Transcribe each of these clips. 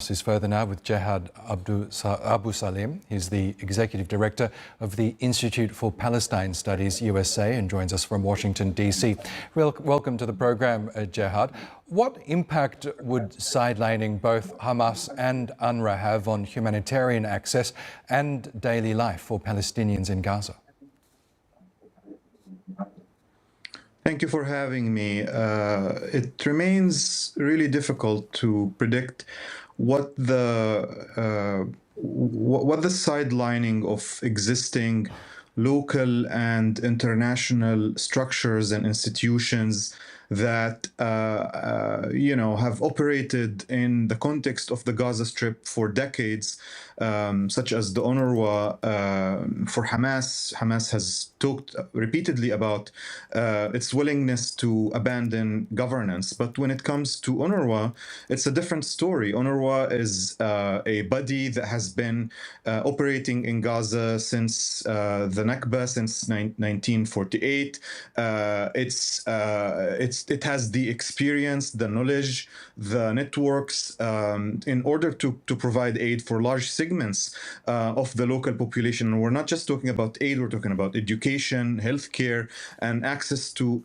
Is further now with Jehad Abusalim. He's the Executive Director of the Institute for Palestine Studies-USA and joins us from Washington, D.C. Welcome to the program, Jehad. What impact would sidelining both Hamas and UNRWA have on humanitarian access and daily life for Palestinians in Gaza? Thank you for having me. It remains really difficult to predict what the sidelining of existing local and international structures and institutions that have operated in the context of the Gaza Strip for decades, such as the UNRWA for Hamas. Hamas has talked repeatedly about its willingness to abandon governance. But when it comes to UNRWA, it's a different story. UNRWA is a body that has been operating in Gaza since the Nakba, since 1948. It has the experience, the knowledge, the networks in order to provide aid for large segments of the local population. And we're not just talking about aid, we're talking about education, healthcare, and access to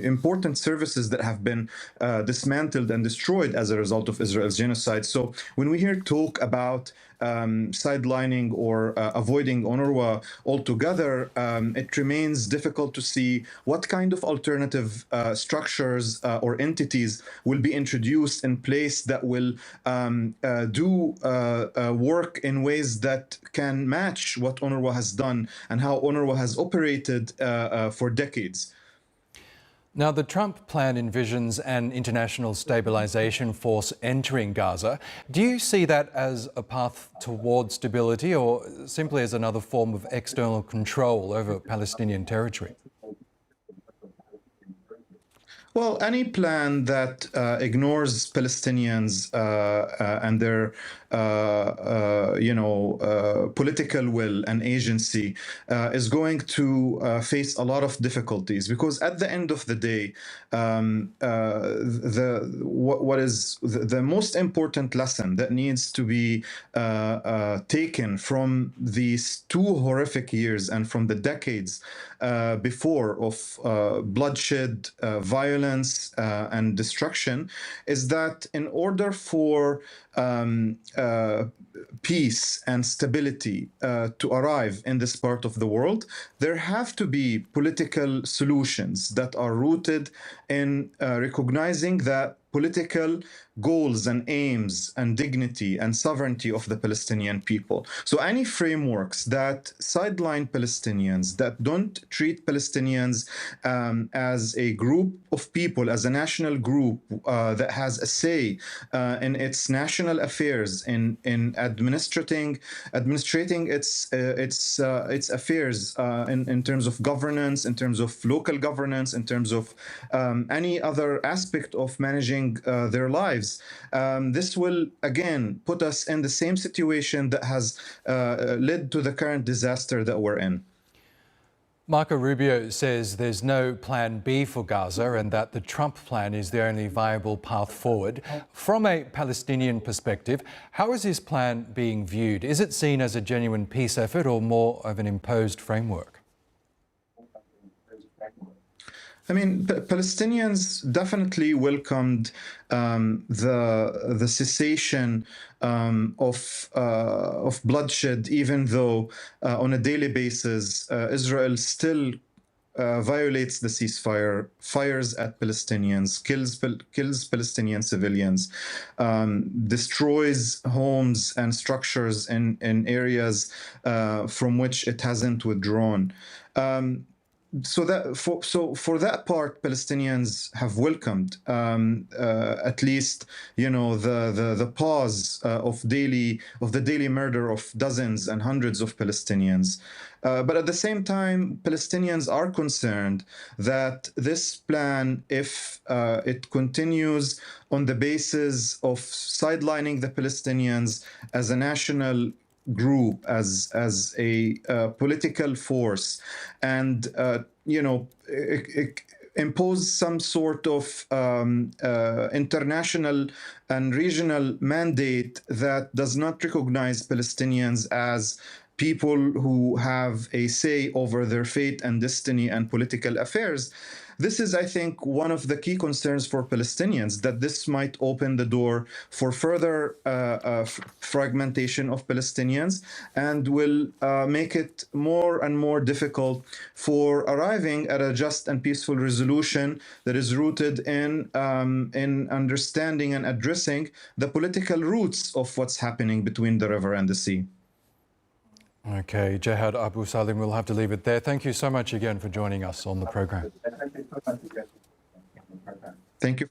important services that have been dismantled and destroyed as a result of Israel's genocide. So when we hear talk about sidelining or avoiding UNRWA altogether, it remains difficult to see what kind of alternative structures or entities will be introduced in place that will do work in ways that can match what UNRWA has done and how UNRWA has operated for decades. Now, the Trump plan envisions an international stabilization force entering Gaza. Do you see that as a path towards stability or simply as another form of external control over Palestinian territory? Well, any plan that ignores Palestinians and their political will and agency is going to face a lot of difficulties, because at the end of the day, what is the most important lesson that needs to be taken from these two horrific years and from the decades before of bloodshed, violence, and destruction is that in order for peace and stability to arrive in this part of the world, there have to be political solutions that are rooted in recognizing that political goals and aims and dignity and sovereignty of the Palestinian people. So any frameworks that sideline Palestinians, that don't treat Palestinians as a group of people, as a national group that has a say in its national affairs, in administrating its affairs in terms of governance, in terms of local governance, in terms of any other aspect of managing their lives. This will, again, put us in the same situation that has led to the current disaster that we're in. Marco Rubio says there's no plan B for Gaza and that the Trump plan is the only viable path forward. From a Palestinian perspective, how is his plan being viewed? Is it seen as a genuine peace effort or more of an imposed framework? I mean, Palestinians definitely welcomed the cessation of bloodshed, even though on a daily basis Israel still violates the ceasefire, fires at Palestinians, kills Palestinian civilians, destroys homes and structures in areas from which it hasn't withdrawn. So for that part, Palestinians have welcomed at least the pause of the daily murder of dozens and hundreds of Palestinians. But at the same time, Palestinians are concerned that this plan, if it continues on the basis of sidelining the Palestinians as a national group, as a political force, and impose some sort of international and regional mandate that does not recognize Palestinians as people who have a say over their fate and destiny and political affairs. This is, I think, one of the key concerns for Palestinians, that this might open the door for further fragmentation of Palestinians and will make it more and more difficult for arriving at a just and peaceful resolution that is rooted in understanding and addressing the political roots of what's happening between the river and the sea. Okay, Jehad Abusalim, we'll have to leave it there. Thank you so much again for joining us on the program. Thank you.